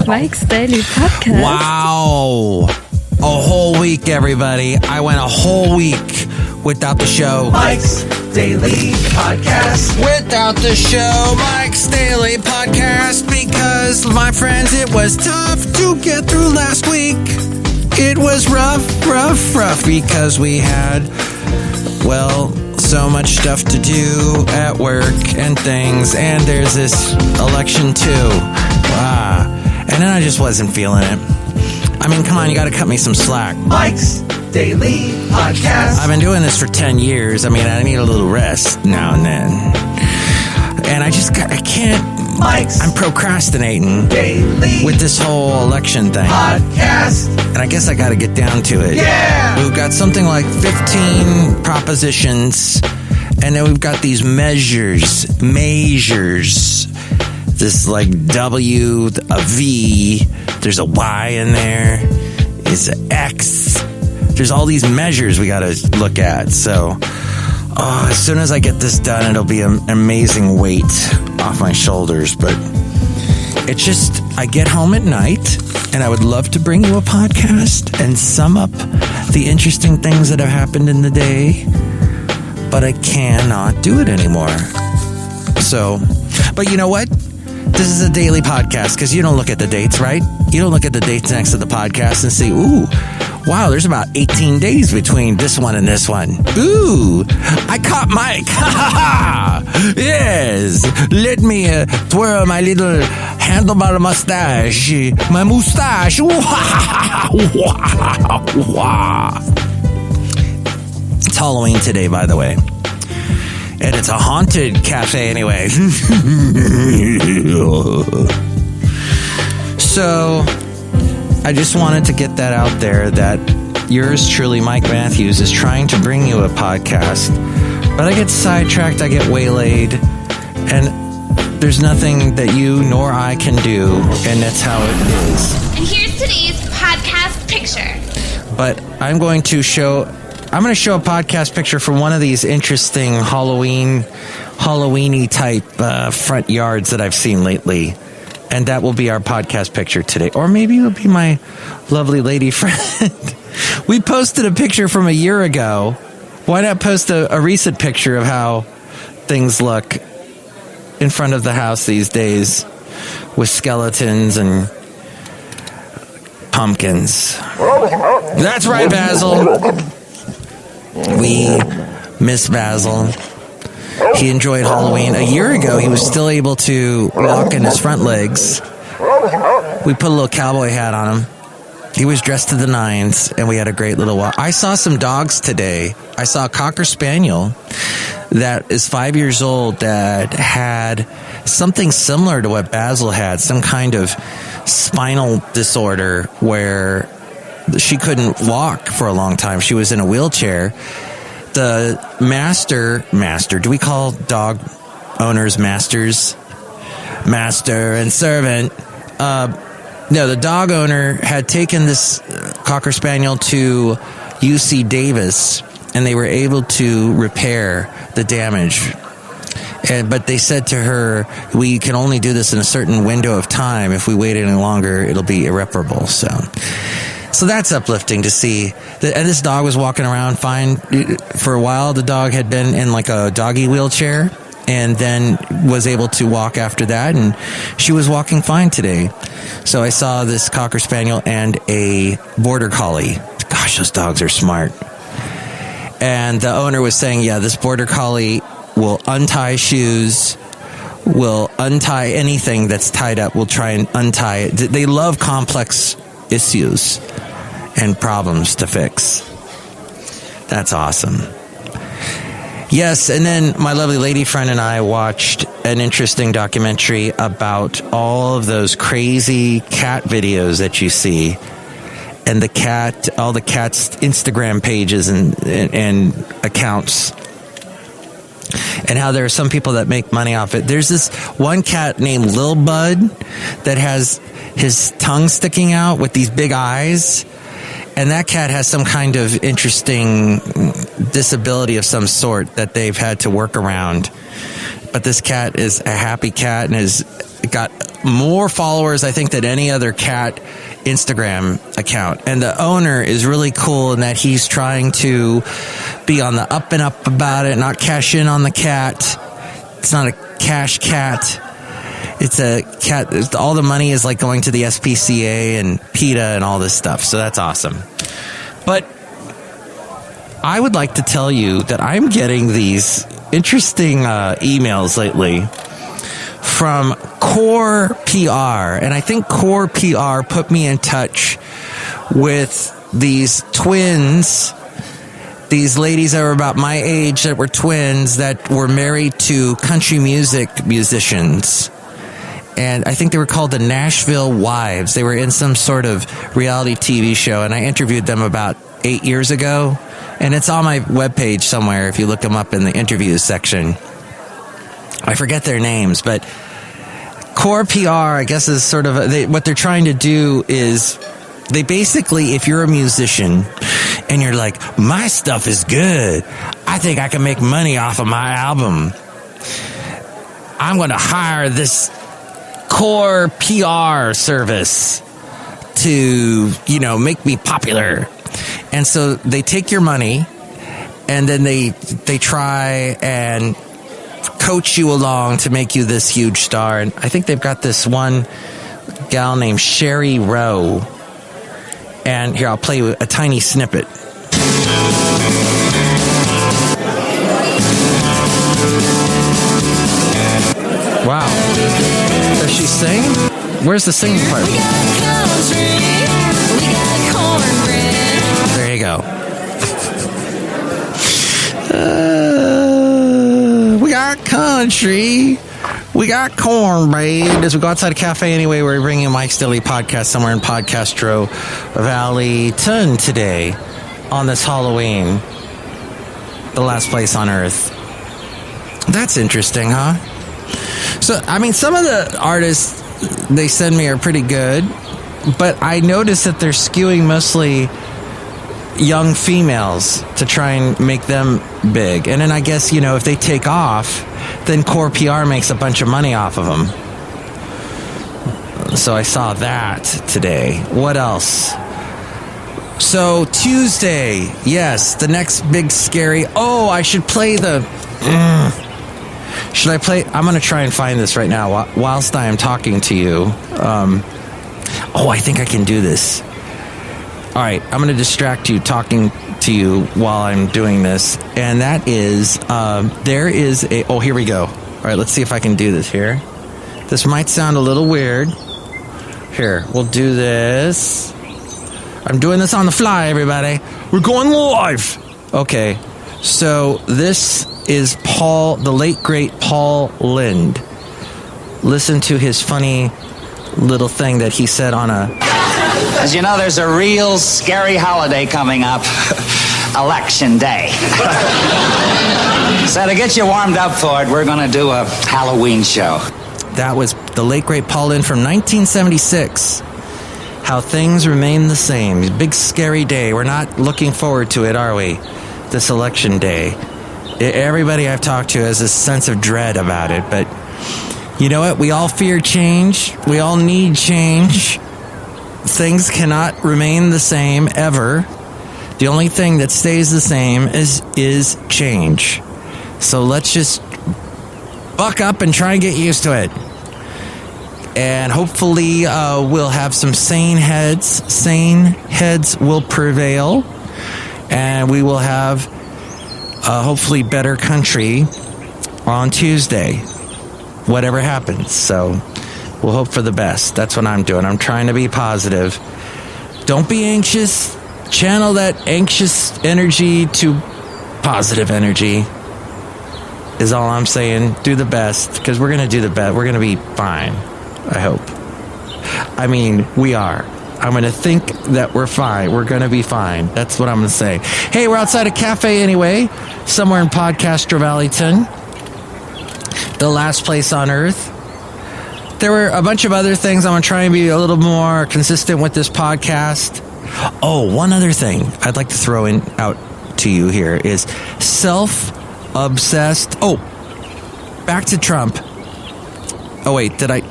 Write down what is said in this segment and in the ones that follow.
Mike's Daily Podcast. Wow. A whole week, everybody. I went a whole week without the show. Mike's Daily Podcast. Without the show, Mike's Daily Podcast. Because, my friends, it was tough to get through last week. It was rough because we had, well, so much stuff to do at work and things. And there's this election, too. And then I just wasn't feeling it. I mean, come on, you got to cut me some slack. Mike's Daily Podcast. I've been doing this for 10 years. I mean, I need a little rest now and then. And I can't. I'm procrastinating Daily with this whole election thing. Podcast. And I guess I got to get down to it. Yeah. We've got something like 15 propositions. And then we've got these measures. This like W, a V, there's a Y in there, it's an X. There's all these measures we got to look at. So as soon as I get this done, it'll be an amazing weight off my shoulders. But it's just, I get home at night, and I would love to bring you a podcast and sum up the interesting things that have happened in the day. But I cannot do it anymore. So, but you know what? This is a daily podcast because you don't look at the dates, right? You don't look at the dates next to the podcast and say, ooh, wow, there's about 18 days between this one and this one. Ooh, I caught Mike. Yes, let me twirl my little handlebar mustache. My mustache. It's Halloween today, by the way. And it's a haunted cafe anyway. So, I just wanted to get that out there that yours truly, Mike Matthews, is trying to bring you a podcast. But I get sidetracked, I get waylaid, and there's nothing that you nor I can do, and that's how it is. And here's today's podcast picture. But I'm going to show a podcast picture from one of these interesting Halloween-y type front yards that I've seen lately. And that will be our podcast picture today. Or maybe it'll be my lovely lady friend. We posted a picture from a year ago. Why not post a recent picture of how things look in front of the house these days with skeletons and pumpkins? That's right, Basil. We miss Basil. He enjoyed Halloween. A year ago, he was still able to walk in his front legs. We put a little cowboy hat on him. He was dressed to the nines, and we had a great little walk. I saw some dogs today. I saw a Cocker Spaniel that is 5 years old that had something similar to what Basil had, some kind of spinal disorder where she couldn't walk for a long time. She was in a wheelchair. The master, do we call dog owners masters? Master and servant. No, the dog owner had taken this Cocker Spaniel to UC Davis, and they were able to repair the damage. But they said to her, we can only do this in a certain window of time. If we wait any longer, it'll be irreparable. So that's uplifting to see. And this dog was walking around fine. For a while, the dog had been in like a doggy wheelchair and then was able to walk after that. And she was walking fine today. So I saw this Cocker Spaniel and a Border Collie. Gosh, those dogs are smart. And the owner was saying, yeah, this Border Collie will untie shoes, will untie anything that's tied up, will try and untie it. They love complex issues and problems to fix. That's awesome. Yes, and then my lovely lady friend and I watched an interesting documentary about all of those crazy cat videos that you see, and all the cat's Instagram pages and accounts, and how there are some people that make money off it. There's this one cat named Lil Bud that has his tongue sticking out with these big eyes. And that cat has some kind of interesting disability of some sort that they've had to work around. But this cat is a happy cat and is got more followers, I think, than any other cat Instagram account. And the owner is really cool in that he's trying to be on the up and up about it, not cash in on the cat. It's not a cash cat. It's a cat. All the money is like going to the SPCA and PETA and all this stuff. So that's awesome. But I would like to tell you that I'm getting these interesting emails lately from Core PR. And I think Core PR put me in touch with these twins, these ladies that were about my age that were twins that were married to country music musicians. And I think they were called the Nashville Wives. They were in some sort of reality TV show, and I interviewed them about 8 years ago. And it's on my webpage somewhere if you look them up in the interviews section. I forget their names, but Core PR, I guess, is sort of what they're trying to do is they basically, if you're a musician and you're like, my stuff is good, I think I can make money off of my album, I'm going to hire this Core PR service to, make me popular. And so they take your money and then they try and coach you along to make you this huge star. And I think they've got this one gal named Sherry Rowe. And here, I'll play you a tiny snippet. Wow. Does she sing? Where's the singing part? We got country, we got cornbread. There you go. We got country. We got cornbread. As we go outside a cafe anyway, we're bringing Mike's Daily Podcast somewhere in Podcastro Valley Ton today on this Halloween. The last place on Earth. That's interesting, huh? So, I mean, some of the artists they send me are pretty good, but I notice that they're skewing mostly young females to try and make them big. And then I guess, if they take off, then Core PR makes a bunch of money off of them. So I saw that today. What else? So Tuesday, yes, the next big scary... Oh, I should play the... Should I play? I'm going to try and find this right now whilst I am talking to you. I think I can do this. All right, I'm going to distract you talking to you while I'm doing this. And that is, there is a... Oh, here we go. All right, let's see if I can do this here. This might sound a little weird. Here, we'll do this. I'm doing this on the fly, everybody. We're going live. Okay, so this is the late, great Paul Lynde. Listen to his funny little thing that he said on a... As you know, there's a real scary holiday coming up. Election Day. So to get you warmed up for it, we're going to do a Halloween show. That was the late, great Paul Lynde from 1976. How things remain the same. Big, scary day. We're not looking forward to it, are we? This election day. Everybody I've talked to has a sense of dread about it, but you know what? We all fear change. We all need change. Things cannot remain the same ever. The only thing that stays the same is change. So let's just buck up and try and get used to it. And hopefully we'll have some sane heads. Sane heads will prevail. And we will have hopefully better country on Tuesday. Whatever happens. So we'll hope for the best. That's what I'm doing. I'm trying to be positive. Don't be anxious. Channel that anxious energy to positive energy is all I'm saying. Do the best, because we're going to do the best. We're going to be fine, I hope. I mean, we are. I'm going to think that we're fine. We're going to be fine. That's what I'm going to say. Hey, we're outside a cafe anyway, somewhere in Podcastro Valleyton, the last place on Earth. There were a bunch of other things. I'm going to try and be a little more consistent with this podcast. Oh, one other thing I'd like to throw out to you here is self-obsessed. Oh, back to Trump. Oh, wait, did I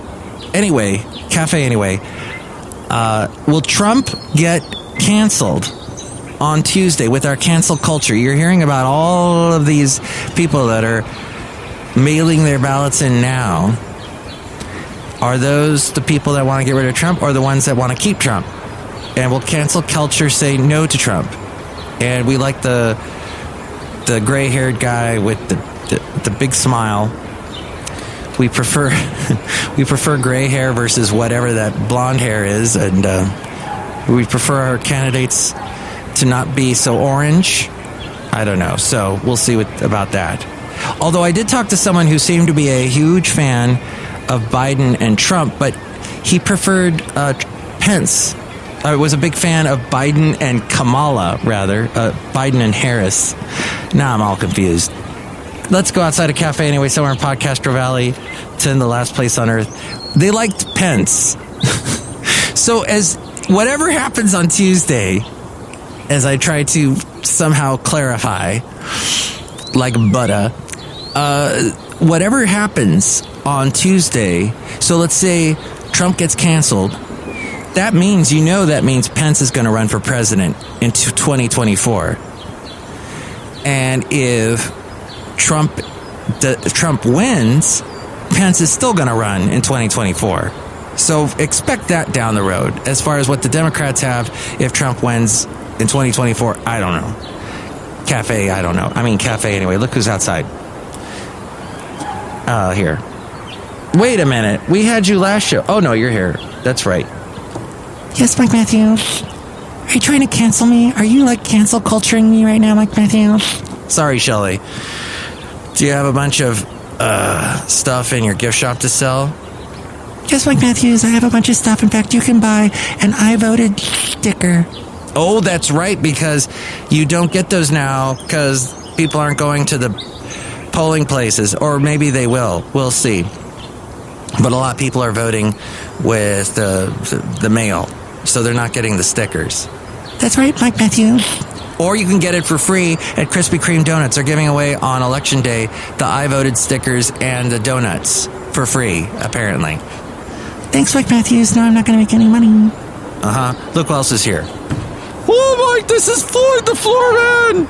Anyway, Cafe Anyway. Will Trump get canceled on Tuesday with our cancel culture? You're hearing about all of these people that are mailing their ballots in now. Are those the people that want to get rid of Trump or the ones that want to keep Trump? And will cancel culture say no to Trump? And we like the gray-haired guy with the big smile. We prefer gray hair versus whatever that blonde hair is, and we prefer our candidates to not be so orange. I don't know. So we'll see about that. Although I did talk to someone who seemed to be a huge fan of Biden and Trump, but he preferred Pence. I was a big fan of Biden and Kamala, rather. Biden and Harris. Now I'm all confused. Let's go outside a cafe anyway, somewhere in Podcastro Valley, to the last place on earth. They liked Pence. So as whatever happens on Tuesday, as I try to somehow clarify, like butter, whatever happens on Tuesday, so let's say Trump gets canceled, that means Pence is going to run for president in 2024. And if Trump wins, Pence is still going to run in 2024. So expect that down the road. As far as what the Democrats have, if Trump wins in 2024, I don't know. Cafe, I don't know. I mean, cafe anyway. Look who's outside. Here. Wait a minute. We had you last show. Oh, no, you're here. That's right. Yes, Mike Matthews. Are you trying to cancel me? Are you, cancel culturing me right now, Mike Matthews? Sorry, Chely. Do you have a bunch of stuff in your gift shop to sell? Yes, Mike Matthews, I have a bunch of stuff. In fact, you can buy an I voted sticker. Oh, that's right, because you don't get those now because people aren't going to the polling places, or maybe they will. We'll see. But a lot of people are voting with the mail, so they're not getting the stickers. That's right, Mike Matthews. Or you can get it for free at Krispy Kreme Donuts. They're giving away on Election Day the I voted stickers and the donuts for free, apparently. Thanks, Mike Matthews. No, I'm not going to make any money. Look who else is here. Oh, Mike, this is Floyd the Floorman.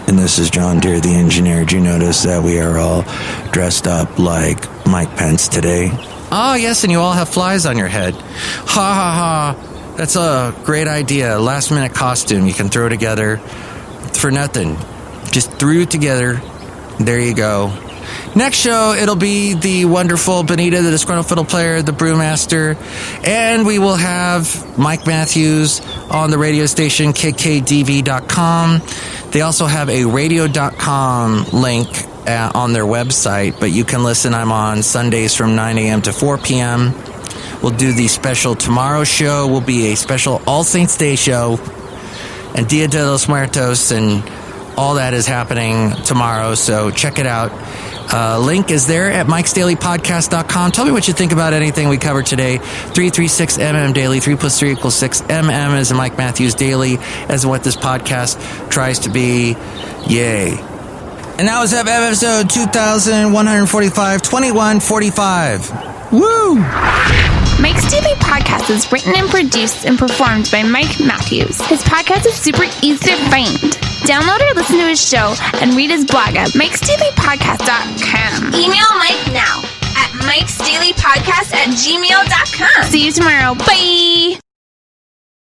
And this is John Deere, the engineer. Did you notice that we are all dressed up like Mike Pence today? Oh, yes, and you all have flies on your head. Ha, ha, ha. That's a great idea. Last-minute costume you can throw together for nothing. Just threw it together. There you go. Next show, it'll be the wonderful Benita, the Disgruntled Fiddle Player, the Brewmaster, and we will have Mike Matthews on the radio station, kkdv.com. They also have a radio.com link on their website, but you can listen. I'm on Sundays from 9 a.m. to 4 p.m. We'll do the special tomorrow show. Will be a special All Saints Day show, and Dia de los Muertos, and all that is happening tomorrow, so check it out. Link is there at MikesDailyPodcast.com. Tell me what you think about anything we covered today. 336MM Daily. 3 plus 3 equals 6. MM is in Mike Matthews Daily, as in what this podcast tries to be. Yay. And that was episode 2145, Woo! Mike's Daily Podcast is written and produced and performed by Mike Matthews. His podcast is super easy to find. Download or listen to his show and read his blog at MikesDailyPodcast.com. Email Mike now at MikesDailyPodcast@gmail.com. See you tomorrow. Bye!